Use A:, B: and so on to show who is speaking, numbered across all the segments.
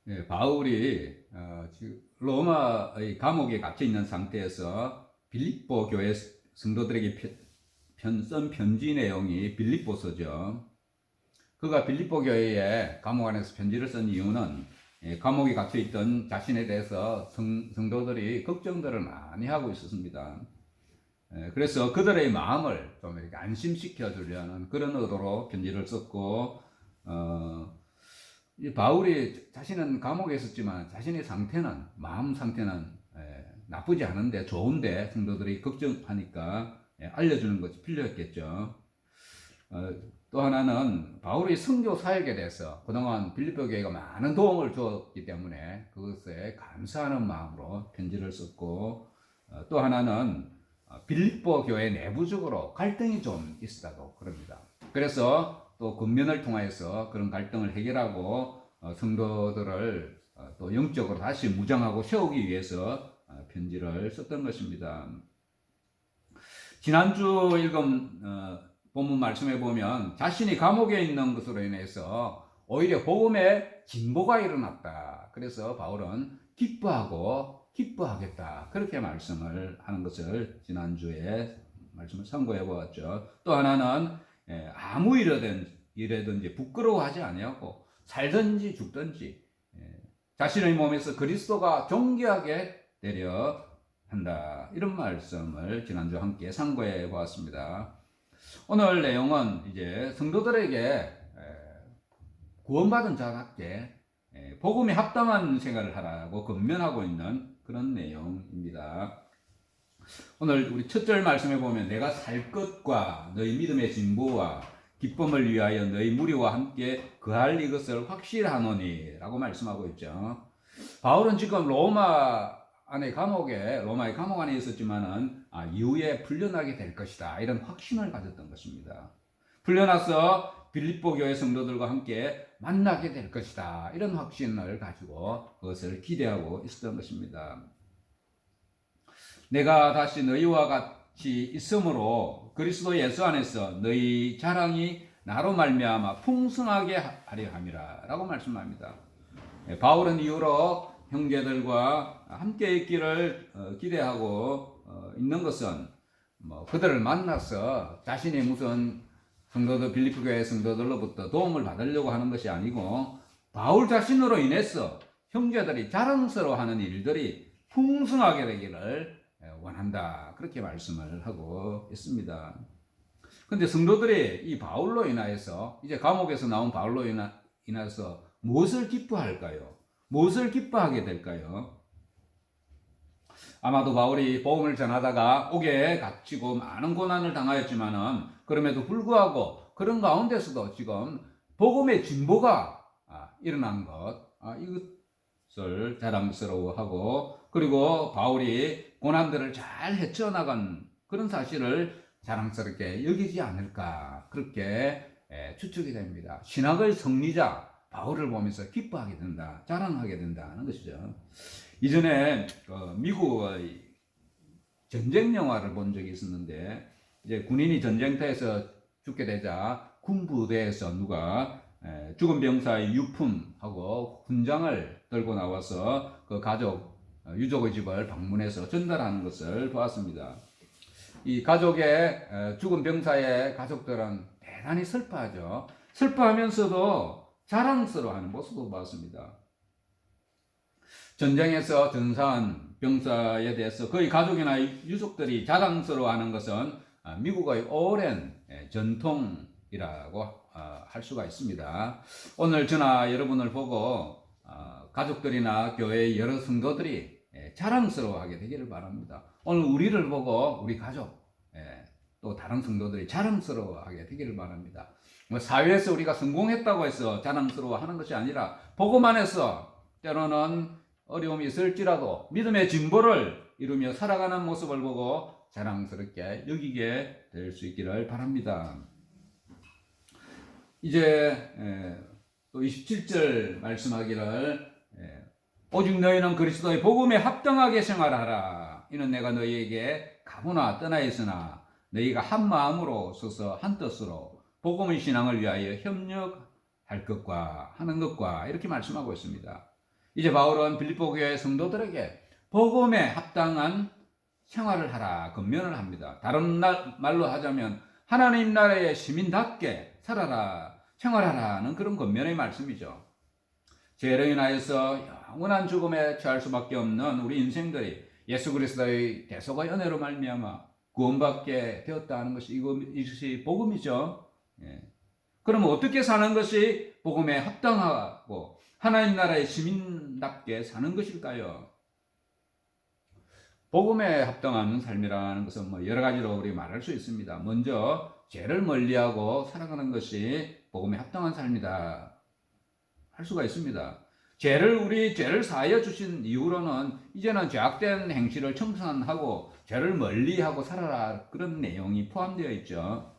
A: 예, 바울이 지금 로마의 감옥에 갇혀 있는 상태에서 빌립보 교회 성도들에게 쓴 편지 내용이 빌립보서죠. 그가 빌립보 교회에 감옥 안에서 편지를 쓴 이유는 감옥에 갇혀 있던 자신에 대해서 성도들이 걱정들을 많이 하고 있었습니다. 그래서 그들의 마음을 좀 이렇게 안심시켜 주려는 그런 의도로 편지를 썼고, 이 바울이 자신은 감옥에 있었지만 자신의 상태는, 마음 상태는 나쁘지 않은데 좋은데 성도들이 걱정하니까 알려주는 것이 필요했겠죠. 또 하나는 바울의 선교 사역에 대해서 그동안 빌립보 교회가 많은 도움을 주었기 때문에 그것에 감사하는 마음으로 편지를 썼고, 또 하나는 빌립보 교회 내부적으로 갈등이 좀 있었다고 그럽니다. 그래서 또 권면을 통하여서 그런 갈등을 해결하고 성도들을 또 영적으로 다시 무장하고 세우기 위해서 편지를 썼던 것입니다. 지난주 읽은 본문 말씀에 보면 자신이 감옥에 있는 것으로 인해서 오히려 복음의 진보가 일어났다. 그래서 바울은 기뻐하겠다. 그렇게 말씀을 하는 것을 지난주에 말씀을 참고해 보았죠. 또 하나는 아무 일이든지 부끄러워하지 아니하고 살든지 죽든지 자신의 몸에서 그리스도가 존귀하게 되려 한다. 이런 말씀을 지난주 함께 상고해 보았습니다. 오늘 내용은 이제 성도들에게 구원받은 자답게 복음에 합당한 생활을 하라고 권면하고 있는 그런 내용입니다. 오늘 우리 첫 절 말씀에 보면 내가 살 것과 너희 믿음의 진보와 기쁨을 위하여 너희 무리와 함께 거할 이것을 확실하노니 라고 말씀하고 있죠. 바울은 지금 로마의 감옥 안에 있었지만은 이후에 풀려나게 될 것이다, 이런 확신을 가졌던 것입니다. 풀려나서 빌립보 교회 성도들과 함께 만나게 될 것이다, 이런 확신을 가지고 그것을 기대하고 있었던 것입니다. 내가 다시 너희와 같이 있으므로 그리스도 예수 안에서 너희 자랑이 나로 말미암아 풍성하게 하려 함이라 라고 말씀합니다. 바울은 이후로 형제들과 함께 있기를 기대하고 있는 것은 그들을 만나서 자신이 무슨 빌립보 교회 성도들로부터 도움을 받으려고 하는 것이 아니고 바울 자신으로 인해서 형제들이 자랑스러워하는 일들이 풍성하게 되기를 원한다, 그렇게 말씀을 하고 있습니다. 그런데 성도들이 이 바울로 인하여서, 이제 감옥에서 나온 바울로 인해서 무엇을 기뻐할까요? 무엇을 기뻐하게 될까요? 아마도 바울이 복음을 전하다가 옥에 갇히고 많은 고난을 당하였지만은 그럼에도 불구하고 그런 가운데서도 지금 복음의 진보가 일어난 것, 이것을 자랑스러워하고, 그리고 바울이 고난들을 잘 헤쳐나간 그런 사실을 자랑스럽게 여기지 않을까, 그렇게 추측이 됩니다. 신학의 성리자 바울을 보면서 기뻐하게 된다, 자랑하게 된다는 것이죠. 이전에 미국의 전쟁 영화를 본 적이 있었는데, 이제 군인이 전쟁터에서 죽게 되자 군부대에서 누가 죽은 병사의 유품하고 훈장을 들고 나와서 그 유족의 집을 방문해서 전달하는 것을 보았습니다. 이 가족의 죽은 병사의 가족들은 대단히 슬퍼하죠. 슬퍼하면서도 자랑스러워하는 모습을 보았습니다. 전쟁에서 전사한 병사에 대해서 그의 가족이나 유족들이 자랑스러워하는 것은 미국의 오랜 전통이라고 할 수가 있습니다. 오늘 저나 여러분을 보고 가족들이나 교회의 여러 성도들이 자랑스러워하게 되기를 바랍니다. 오늘 우리를 보고 우리 가족, 또 다른 성도들이 자랑스러워하게 되기를 바랍니다. 사회에서 우리가 성공했다고 해서 자랑스러워하는 것이 아니라 복음 안에서 때로는 어려움이 있을지라도 믿음의 진보를 이루며 살아가는 모습을 보고 자랑스럽게 여기게 될 수 있기를 바랍니다. 이제 또 27절 말씀하기를 오직 너희는 그리스도의 복음에 합당하게 생활하라. 이는 내가 너희에게 가보나 떠나 있으나 너희가 한 마음으로 서서 한 뜻으로 복음의 신앙을 위하여 협력할 것과 하는 것과 이렇게 말씀하고 있습니다. 이제 바울은 빌립보 교회 성도들에게 복음에 합당한 생활을 하라 권면을 합니다. 다른 말로 하자면 하나님 나라의 시민답게 살아라, 생활하라는 그런 권면의 말씀이죠. 죄로 인하여서 영원한 죽음에 처할 수밖에 없는 우리 인생들이 예수 그리스도의 대속의 은혜로 말미암아 구원받게 되었다는 것이 이것이 복음이죠. 예. 그럼 어떻게 사는 것이 복음에 합당하고 하나님 나라의 시민답게 사는 것일까요? 복음에 합당한 삶이라는 것은 여러 가지로 우리 말할 수 있습니다. 먼저 죄를 멀리하고 살아가는 것이 복음에 합당한 삶이다 할 수가 있습니다. 우리 죄를 사하여 주신 이후로는 이제는 죄악된 행실을 청산하고 죄를 멀리하고 살아라, 그런 내용이 포함되어 있죠.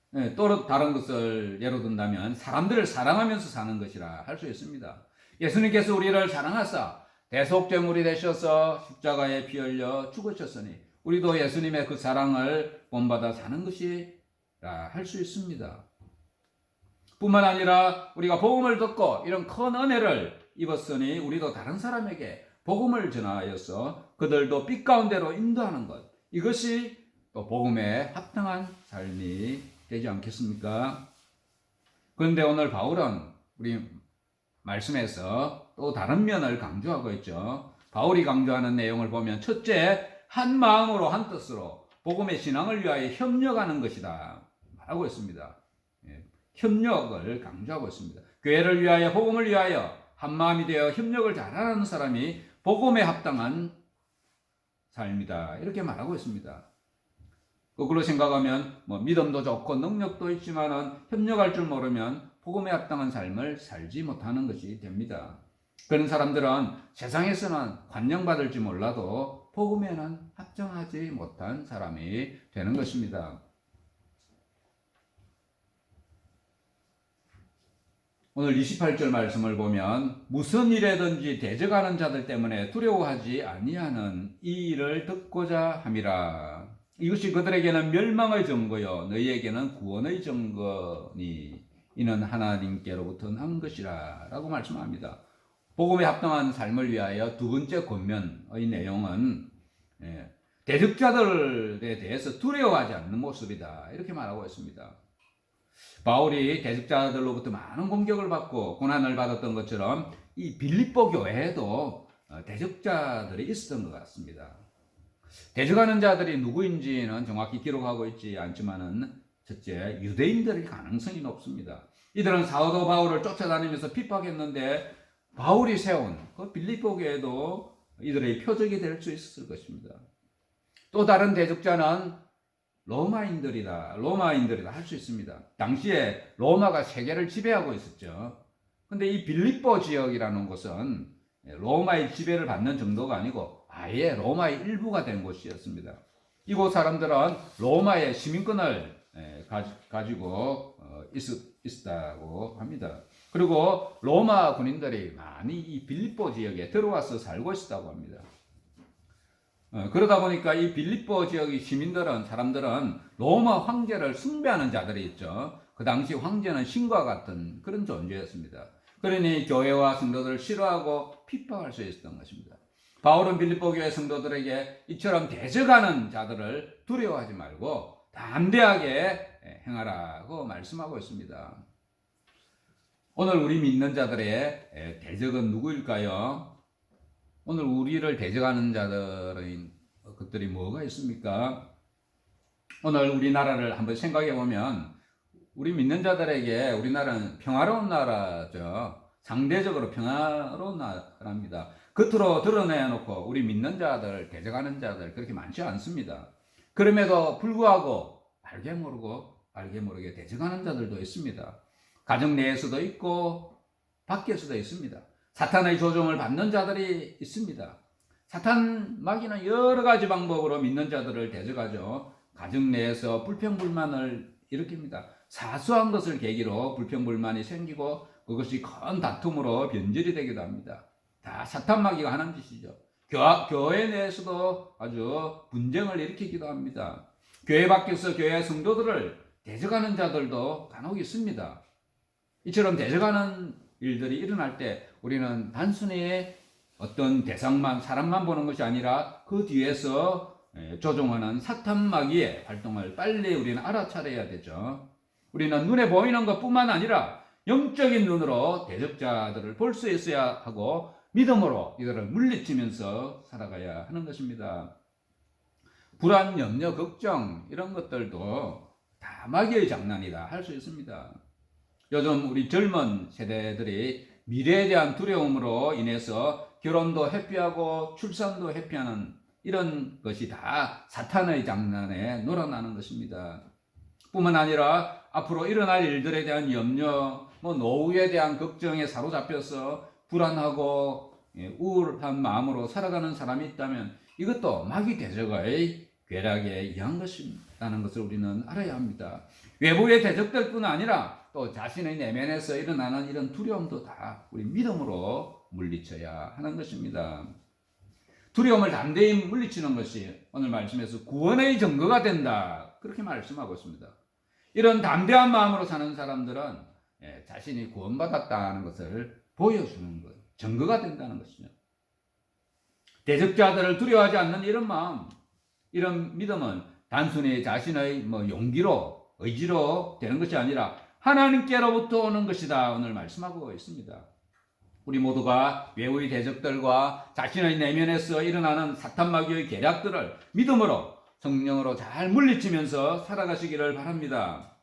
A: 네, 또 다른 것을 예로 든다면 사람들을 사랑하면서 사는 것이라 할 수 있습니다. 예수님께서 우리를 사랑하사 대속제물이 되셔서 십자가에 피 흘려 죽으셨으니 우리도 예수님의 그 사랑을 본받아 사는 것이라 할 수 있습니다. 뿐만 아니라 우리가 복음을 듣고 이런 큰 은혜를 입었으니 우리도 다른 사람에게 복음을 전하여서 그들도 빛 가운데로 인도하는 것, 이것이 또 복음에 합당한 삶이 되지 않겠습니까? 그런데 오늘 바울은 우리 말씀에서 또 다른 면을 강조하고 있죠. 바울이 강조하는 내용을 보면 첫째, 한 마음으로 한 뜻으로 복음의 신앙을 위하여 협력하는 것이다 하고 있습니다. 협력을 강조하고 있습니다. 교회를 위하여, 복음을 위하여 한 마음이 되어 협력을 잘하는 사람이 복음에 합당한 삶이다, 이렇게 말하고 있습니다. 거꾸로 생각하면 믿음도 좋고 능력도 있지만은 협력할 줄 모르면 복음에 합당한 삶을 살지 못하는 것이 됩니다. 그런 사람들은 세상에서는 환영받을지 몰라도 복음에는 합정하지 못한 사람이 되는 것입니다. 오늘 28절 말씀을 보면 무슨 일에든지 대적하는 자들 때문에 두려워하지 아니하는 이 일을 듣고자 함이라. 이것이 그들에게는 멸망의 증거요 너희에게는 구원의 증거니 이는 하나님께로부터 난 것이라 라고 말씀합니다. 복음에 합당한 삶을 위하여 두 번째 권면의 내용은 대적자들에 대해서 두려워하지 않는 모습이다, 이렇게 말하고 있습니다. 바울이 대적자들로부터 많은 공격을 받고 고난을 받았던 것처럼 이 빌립보 교회에도 대적자들이 있었던 것 같습니다. 대적하는 자들이 누구인지는 정확히 기록하고 있지 않지만은 첫째, 유대인들일 가능성이 높습니다. 이들은 사도 바울을 쫓아다니면서 핍박했는데 바울이 세운 그 빌립보 교회도 이들의 표적이 될 수 있었을 것입니다. 또 다른 대적자는 로마인들이다 할 수 있습니다. 당시에 로마가 세계를 지배하고 있었죠. 근데 이 빌립보 지역이라는 곳은 로마의 지배를 받는 정도가 아니고 아예 로마의 일부가 된 곳이었습니다. 이곳 사람들은 로마의 시민권을 가지고 있었다고 합니다. 그리고 로마 군인들이 많이 이 빌립보 지역에 들어와서 살고 있었다고 합니다. 그러다 보니까 이 빌립보 지역의 사람들은 로마 황제를 숭배하는 자들이 있죠. 그 당시 황제는 신과 같은 그런 존재였습니다. 그러니 교회와 성도들을 싫어하고 핍박할 수 있었던 것입니다. 바울은 빌립보 교회 성도들에게 이처럼 대적하는 자들을 두려워하지 말고 담대하게 행하라고 말씀하고 있습니다. 오늘 우리 믿는 자들의 대적은 누구일까요? 오늘 우리를 대적하는 자들의 것들이 뭐가 있습니까? 오늘 우리나라를 한번 생각해 보면 우리 믿는 자들에게 우리나라는 평화로운 나라죠. 상대적으로 평화로운 나라입니다. 겉으로 드러내놓고 우리 믿는 자들, 대적하는 자들 그렇게 많지 않습니다. 그럼에도 불구하고 알게 모르게 대적하는 자들도 있습니다. 가정 내에서도 있고 밖에서도 있습니다. 사탄의 조종을 받는 자들이 있습니다. 사탄 마귀는 여러 가지 방법으로 믿는 자들을 대적하죠. 가정 내에서 불평불만을 일으킵니다. 사소한 것을 계기로 불평불만이 생기고 그것이 큰 다툼으로 변질이 되기도 합니다. 다 사탄 마귀가 하는 짓이죠. 교회 내에서도 아주 분쟁을 일으키기도 합니다. 교회 밖에서 교회 성도들을 대적하는 자들도 간혹 있습니다. 이처럼 대적하는 일들이 일어날 때 우리는 단순히 어떤 대상만, 사람만 보는 것이 아니라 그 뒤에서 조종하는 사탄 마귀의 활동을 빨리 우리는 알아차려야 되죠. 우리는 눈에 보이는 것뿐만 아니라 영적인 눈으로 대적자들을 볼 수 있어야 하고 믿음으로 이들을 물리치면서 살아가야 하는 것입니다. 불안, 염려, 걱정 이런 것들도 다 마귀의 장난이다 할 수 있습니다. 요즘 우리 젊은 세대들이 미래에 대한 두려움으로 인해서 결혼도 회피하고 출산도 회피하는 이런 것이 다 사탄의 장난에 놀아나는 것입니다. 뿐만 아니라 앞으로 일어날 일들에 대한 염려, 노후에 대한 걱정에 사로잡혀서 불안하고 우울한 마음으로 살아가는 사람이 있다면 이것도 마귀 대적의 괴락에 의한 것이라는 것을 우리는 알아야 합니다. 외부의 대적들뿐 아니라 또 자신의 내면에서 일어나는 이런 두려움도 다 우리 믿음으로 물리쳐야 하는 것입니다. 두려움을 담대히 물리치는 것이 오늘 말씀에서 구원의 증거가 된다. 그렇게 말씀하고 있습니다. 이런 담대한 마음으로 사는 사람들은 자신이 구원받았다는 것을 보여주는 것, 증거가 된다는 것이죠. 대적자들을 두려워하지 않는 이런 마음, 이런 믿음은 단순히 자신의 용기로, 의지로 되는 것이 아니라 하나님께로부터 오는 것이다. 오늘 말씀하고 있습니다. 우리 모두가 외부의 대적들과 자신의 내면에서 일어나는 사탄 마귀의 계략들을 믿음으로 성령으로 잘 물리치면서 살아가시기를 바랍니다.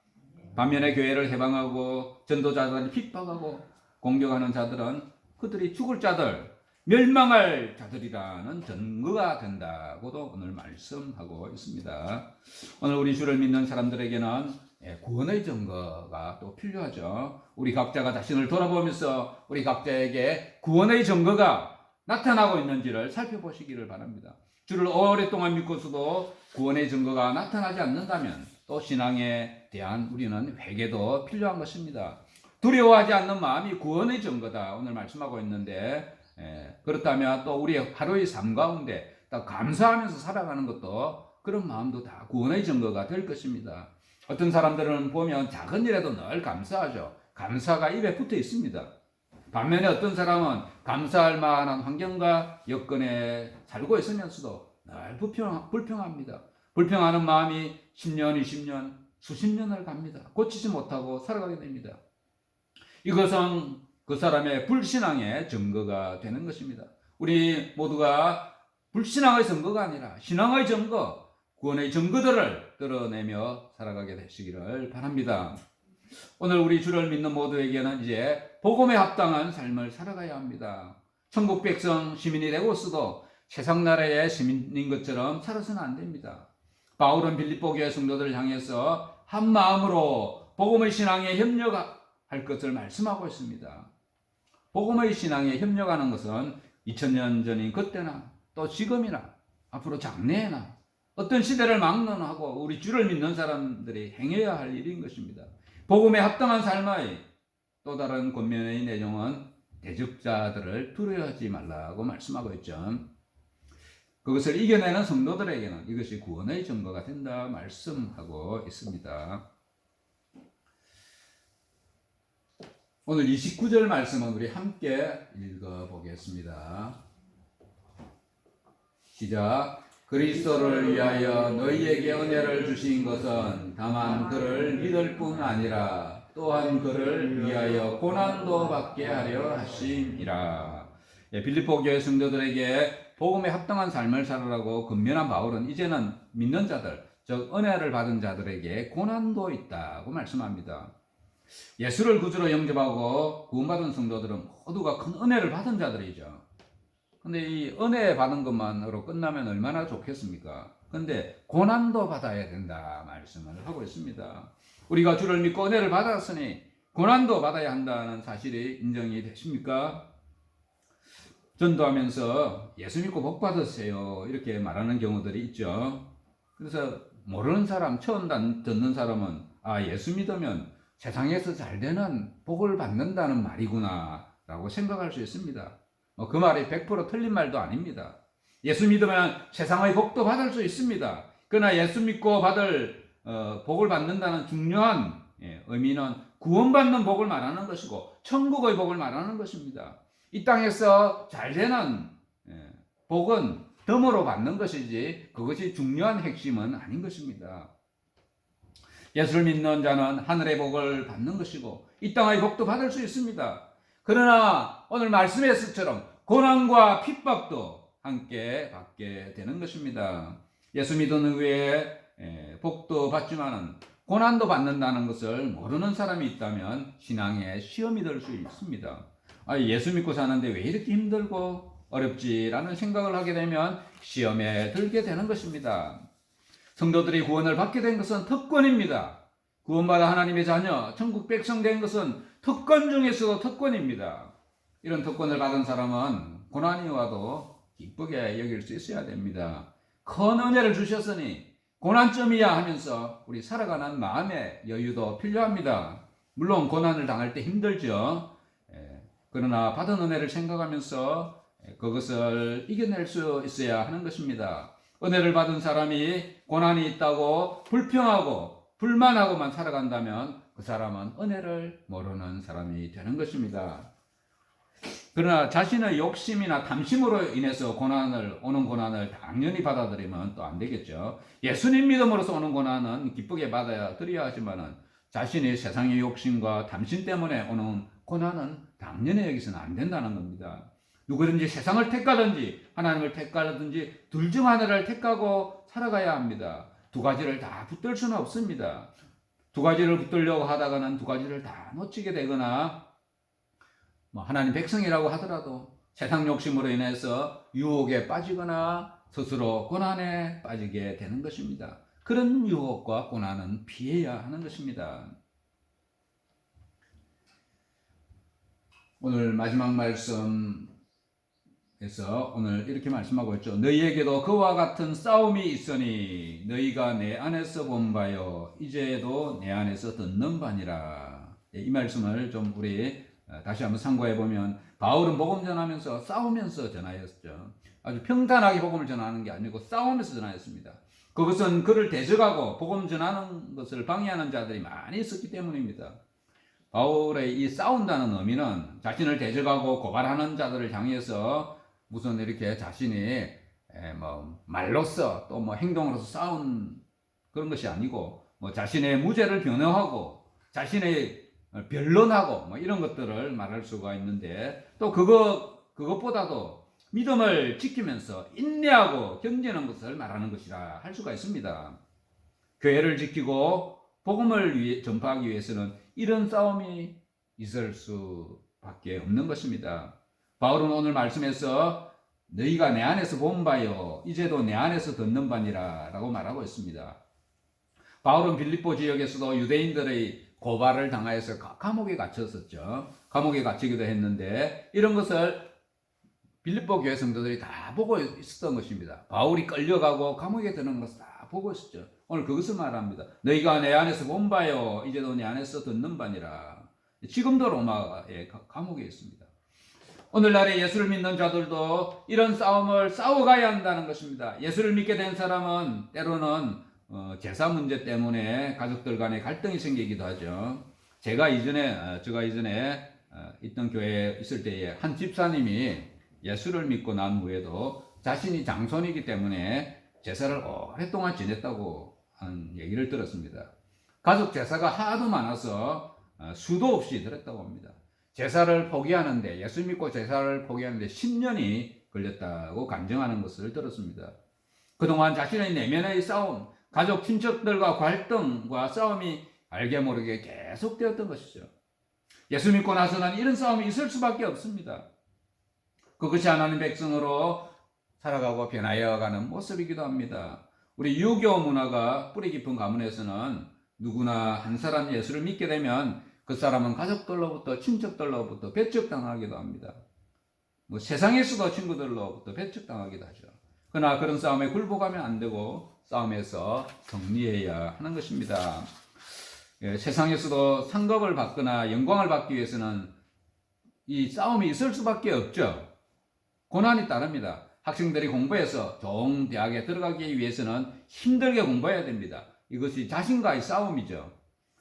A: 반면에 교회를 해방하고 전도자들을 핍박하고 공격하는 자들은 그들이 죽을 자들, 멸망할 자들이라는 증거가 된다고도 오늘 말씀하고 있습니다. 오늘 우리 주를 믿는 사람들에게는 구원의 증거가 또 필요하죠. 우리 각자가 자신을 돌아보면서 우리 각자에게 구원의 증거가 나타나고 있는지를 살펴보시기를 바랍니다. 주를 오랫동안 믿고서도 구원의 증거가 나타나지 않는다면 또 신앙에 대한 우리는 회개도 필요한 것입니다. 두려워하지 않는 마음이 구원의 증거다. 오늘 말씀하고 있는데 그렇다면 또 우리 하루의 삶 가운데 또 감사하면서 살아가는 것도 그런 마음도 다 구원의 증거가 될 것입니다. 어떤 사람들은 보면 작은 일에도 늘 감사하죠. 감사가 입에 붙어 있습니다. 반면에 어떤 사람은 감사할 만한 환경과 여건에 살고 있으면서도 늘 불평합니다. 불평하는 마음이 10년, 20년, 수십 년을 갑니다. 고치지 못하고 살아가게 됩니다. 이것은 그 사람의 불신앙의 증거가 되는 것입니다. 우리 모두가 불신앙의 증거가 아니라 신앙의 증거, 구원의 증거들을 드러내며 살아가게 되시기를 바랍니다. 오늘 우리 주를 믿는 모두에게는 이제 복음에 합당한 삶을 살아가야 합니다. 천국 백성 시민이 되고서도 세상 나라의 시민인 것처럼 살아서는 안 됩니다. 바울은 빌립보 교회 성도들을 향해서 한 마음으로 복음의 신앙에 협력할 것을 말씀하고 있습니다. 복음의 신앙에 협력하는 것은 2000년 전인 그때나 또 지금이나 앞으로 장래에나 어떤 시대를 막론하고 우리 주를 믿는 사람들이 행해야 할 일인 것입니다. 복음에 합당한 삶의 또 다른 권면의 내용은 대적자들을 두려워하지 말라고 말씀하고 있죠. 그것을 이겨내는 성도들에게는 이것이 구원의 증거가 된다 말씀하고 있습니다. 오늘 29절 말씀은 우리 함께 읽어보겠습니다. 시작. 그리스도를 위하여 너희에게 은혜를 주신 것은 다만 그를 믿을 뿐 아니라 또한 그를 위하여 고난도 받게 하려 하심이라. 빌립보 교회 성도들에게 복음에 합당한 삶을 살아라고 권면한 바울은 이제는 믿는 자들, 즉 은혜를 받은 자들에게 고난도 있다고 말씀합니다. 예수를 구주로 영접하고 구원받은 성도들은 모두가 큰 은혜를 받은 자들이죠. 근데 이 은혜 받은 것만으로 끝나면 얼마나 좋겠습니까? 근데 고난도 받아야 된다 말씀을 하고 있습니다. 우리가 주를 믿고 은혜를 받았으니 고난도 받아야 한다는 사실이 인정이 되십니까? 전도하면서 예수 믿고 복 받으세요 이렇게 말하는 경우들이 있죠. 그래서 모르는 사람, 처음 듣는 사람은 예수 믿으면 세상에서 잘 되는 복을 받는다는 말이구나 라고 생각할 수 있습니다. 그 말이 100% 틀린 말도 아닙니다. 예수 믿으면 세상의 복도 받을 수 있습니다. 그러나 예수 믿고 받을 복을 받는다는 중요한 의미는 구원받는 복을 말하는 것이고 천국의 복을 말하는 것입니다. 이 땅에서 잘 되는 복은 덤으로 받는 것이지 그것이 중요한 핵심은 아닌 것입니다. 예수를 믿는 자는 하늘의 복을 받는 것이고 이 땅의 복도 받을 수 있습니다. 그러나 오늘 말씀에서처럼 고난과 핍박도 함께 받게 되는 것입니다. 예수 믿은 후에 복도 받지만은 고난도 받는다는 것을 모르는 사람이 있다면 신앙의 시험이 될 수 있습니다. 예수 믿고 사는데 왜 이렇게 힘들고 어렵지라는 생각을 하게 되면 시험에 들게 되는 것입니다. 성도들이 구원을 받게 된 것은 특권입니다. 구원받아 하나님의 자녀, 천국 백성 된 것은 특권 중에서도 특권입니다. 이런 특권을 받은 사람은 고난이 와도 기쁘게 여길 수 있어야 됩니다. 큰 은혜를 주셨으니 고난점이야 하면서 우리 살아가는 마음의 여유도 필요합니다. 물론 고난을 당할 때 힘들죠. 그러나 받은 은혜를 생각하면서 그것을 이겨낼 수 있어야 하는 것입니다. 은혜를 받은 사람이 고난이 있다고 불평하고 불만하고만 살아간다면 그 사람은 은혜를 모르는 사람이 되는 것입니다. 그러나 자신의 욕심이나 탐심으로 인해서 오는 고난을 당연히 받아들이면 또 안 되겠죠. 예수님 믿음으로서 오는 고난은 기쁘게 받아들여야 하지만 자신의 세상의 욕심과 탐심 때문에 오는 고난은 당연히 여기서는 안 된다는 겁니다. 누구든지 세상을 택하든지 하나님을 택하든지 둘 중 하나를 택하고 살아가야 합니다. 두 가지를 다 붙들 수는 없습니다. 두 가지를 붙들려고 하다가는 두 가지를 다 놓치게 되거나 하나님 백성이라고 하더라도 세상 욕심으로 인해서 유혹에 빠지거나 스스로 고난에 빠지게 되는 것입니다. 그런 유혹과 고난은 피해야 하는 것입니다. 오늘 마지막 말씀에서 오늘 이렇게 말씀하고 있죠. 너희에게도 그와 같은 싸움이 있으니 너희가 내 안에서 본 바요 이제도 내 안에서 듣는 바니라. 이 말씀을 좀 우리 다시 한번 참고해 보면 바울은 복음 전하면서 싸우면서 전하였죠. 아주 평탄하게 복음을 전하는 게 아니고 싸우면서 전하였습니다. 그것은 그를 대적하고 복음 전하는 것을 방해하는 자들이 많이 있었기 때문입니다. 바울의 이 싸운다는 의미는 자신을 대적하고 고발하는 자들을 향해서 무슨 이렇게 자신이 말로써 또 행동으로서 싸운 그런 것이 아니고 자신의 무죄를 변호하고 자신의 변론하고 이런 것들을 말할 수가 있는데 또 그것보다도 믿음을 지키면서 인내하고 견디는 것을 말하는 것이라 할 수가 있습니다. 교회를 지키고 복음을 전파하기 위해서는 이런 싸움이 있을 수밖에 없는 것입니다. 바울은 오늘 말씀에서 너희가 내 안에서 본 바요 이제도 내 안에서 듣는 바니라 라고 말하고 있습니다. 바울은 빌립보 지역에서도 유대인들의 고발을 당하여서 감옥에 갇혔었죠. 감옥에 갇히기도 했는데 이런 것을 빌립보 교회 성도들이 다 보고 있었던 것입니다. 바울이 끌려가고 감옥에 드는 것을 다 보고 있었죠. 오늘 그것을 말합니다. 너희가 내 안에서 본 바요 이제도 내 안에서 듣는 바니라. 지금도 로마의 감옥에 있습니다. 오늘날에 예수를 믿는 자들도 이런 싸움을 싸워가야 한다는 것입니다. 예수를 믿게 된 사람은 때로는 제사 문제 때문에 가족들 간에 갈등이 생기기도 하죠. 제가 이전에 있던 교회에 있을 때에 한 집사님이 예수를 믿고 난 후에도 자신이 장손이기 때문에 제사를 오랫동안 지냈다고 하는 얘기를 들었습니다. 가족 제사가 하도 많아서 수도 없이 들었다고 합니다. 제사를 포기하는데 예수 믿고 제사를 포기하는데 10년이 걸렸다고 간증하는 것을 들었습니다. 그동안 자신의 내면의 싸움, 가족 친척들과 갈등과 싸움이 알게 모르게 계속되었던 것이죠. 예수 믿고 나서는 이런 싸움이 있을 수밖에 없습니다. 그것이 하나님 백성으로 살아가고 변하여가는 모습이기도 합니다. 우리 유교 문화가 뿌리 깊은 가문에서는 누구나 한 사람 예수를 믿게 되면 그 사람은 가족들로부터 친척들로부터 배척당하기도 합니다. 세상에서도 친구들로부터 배척당하기도 하죠. 그러나 그런 싸움에 굴복하면 안 되고 싸움에서 승리해야 하는 것입니다. 세상에서도 상급을 받거나 영광을 받기 위해서는 이 싸움이 있을 수밖에 없죠. 고난이 따릅니다. 학생들이 공부해서 좋은 대학에 들어가기 위해서는 힘들게 공부해야 됩니다. 이것이 자신과의 싸움이죠.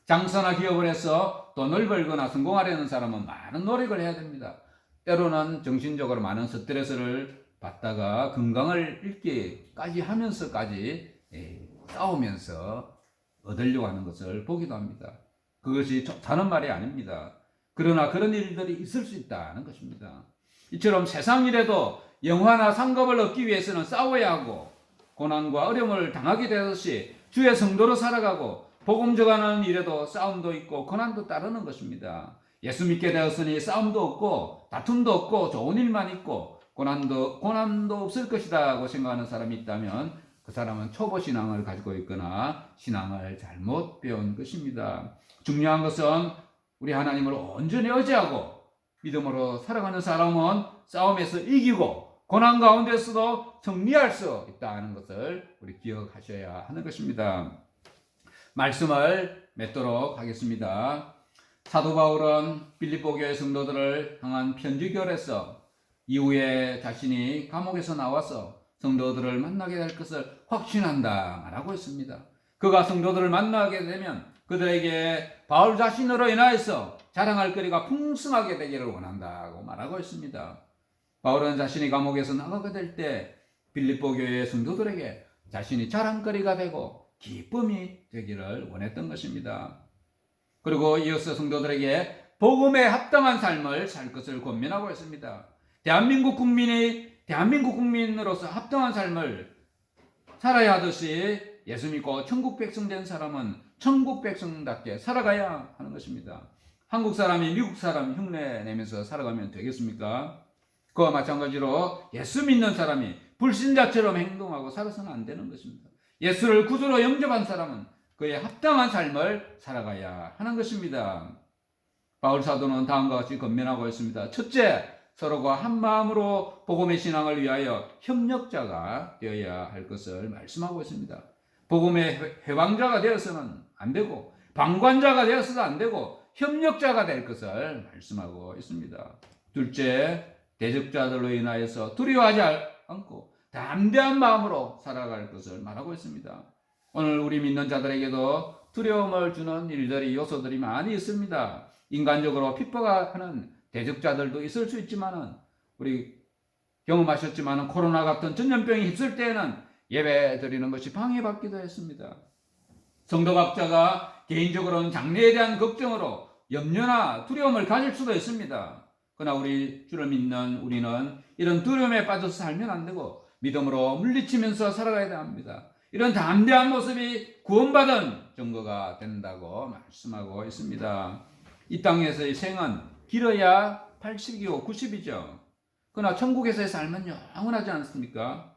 A: 장사나 기업을 해서 돈을 벌거나 성공하려는 사람은 많은 노력을 해야 됩니다. 때로는 정신적으로 많은 스트레스를 받다가 건강을 잃기까지 하면서까지 싸우면서 얻으려고 하는 것을 보기도 합니다. 그것이 좋다는 말이 아닙니다. 그러나 그런 일들이 있을 수 있다는 것입니다. 이처럼 세상 일에도 영화나 상급을 얻기 위해서는 싸워야 하고 고난과 어려움을 당하게 되듯이 주의 성도로 살아가고 복음 전하는 일에도 싸움도 있고 고난도 따르는 것입니다. 예수 믿게 되었으니 싸움도 없고 다툼도 없고 좋은 일만 있고 고난도 없을 것이라고 생각하는 사람이 있다면 그 사람은 초보 신앙을 가지고 있거나 신앙을 잘못 배운 것입니다. 중요한 것은 우리 하나님을 온전히 의지하고 믿음으로 살아가는 사람은 싸움에서 이기고 고난 가운데서도 승리할 수 있다는 것을 우리 기억하셔야 하는 것입니다. 말씀을 맺도록 하겠습니다. 사도 바울은 빌립보 교회 성도들을 향한 편지결에서 이후에 자신이 감옥에서 나와서 성도들을 만나게 될 것을 확신한다 라고 했습니다. 그가 성도들을 만나게 되면 그들에게 바울 자신으로 인하여서 자랑할 거리가 풍성하게 되기를 원한다고 말하고 있습니다. 바울은 자신이 감옥에서 나가게 될 때 빌립보 교회의 성도들에게 자신이 자랑거리가 되고 기쁨이 되기를 원했던 것입니다. 그리고 이어서 성도들에게 복음에 합당한 삶을 살 것을 권면하고 있습니다. 대한민국 국민으로서 합당한 삶을 살아야 하듯이 예수 믿고 천국 백성 된 사람은 천국 백성답게 살아가야 하는 것입니다. 한국 사람이 미국 사람 흉내 내면서 살아가면 되겠습니까? 그와 마찬가지로 예수 믿는 사람이 불신자처럼 행동하고 살아서는 안 되는 것입니다. 예수를 구주로 영접한 사람은 그에 합당한 삶을 살아가야 하는 것입니다. 바울 사도는 다음과 같이 권면하고 있습니다. 첫째, 서로가 한 마음으로 복음의 신앙을 위하여 협력자가 되어야 할 것을 말씀하고 있습니다. 복음의 회방자가 되어서는 안 되고 방관자가 되어서도 안 되고 협력자가 될 것을 말씀하고 있습니다. 둘째, 대적자들로 인하여서 두려워하지 않고 담대한 마음으로 살아갈 것을 말하고 있습니다. 오늘 우리 믿는 자들에게도 두려움을 주는 일들이 요소들이 많이 있습니다. 인간적으로 핍박하는 대적자들도 있을 수 있지만은 우리 경험하셨지만은 코로나 같은 전염병이 휩쓸 때에는 예배 드리는 것이 방해받기도 했습니다. 성도각자가 개인적으로는 장래에 대한 걱정으로 염려나 두려움을 가질 수도 있습니다. 그러나 우리 주를 믿는 우리는 이런 두려움에 빠져서 살면 안 되고 믿음으로 물리치면서 살아가야 합니다. 이런 담대한 모습이 구원받은 증거가 된다고 말씀하고 있습니다. 이 땅에서의 생은 길어야 80이고 90이죠. 그러나 천국에서의 삶은 영원하지 않습니까?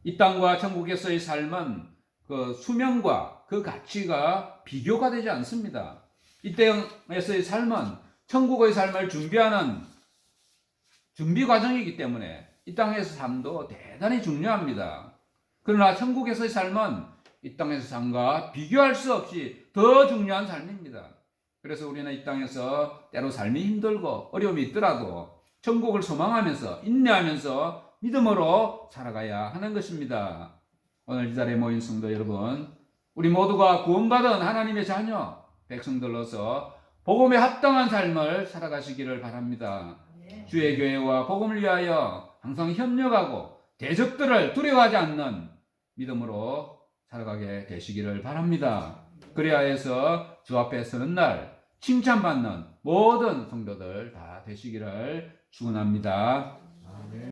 A: 이 땅과 천국에서의 삶은 그 수명과 그 가치가 비교가 되지 않습니다. 이 땅에서의 삶은 천국의 삶을 준비하는 준비 과정이기 때문에 이 땅에서 삶도 대단히 중요합니다. 그러나 천국에서의 삶은 이 땅에서 삶과 비교할 수 없이 더 중요한 삶입니다. 그래서 우리는 이 땅에서 때로 삶이 힘들고 어려움이 있더라도 천국을 소망하면서 인내하면서 믿음으로 살아가야 하는 것입니다. 오늘 이 자리에 모인 성도 여러분, 우리 모두가 구원받은 하나님의 자녀 백성들로서 복음에 합당한 삶을 살아가시기를 바랍니다. 주의 교회와 복음을 위하여 항상 협력하고 대적들을 두려워하지 않는 믿음으로 살아가게 되시기를 바랍니다. 그래야 해서 주 앞에 서는 날 칭찬받는 모든 성도들 다 되시기를 축원합니다.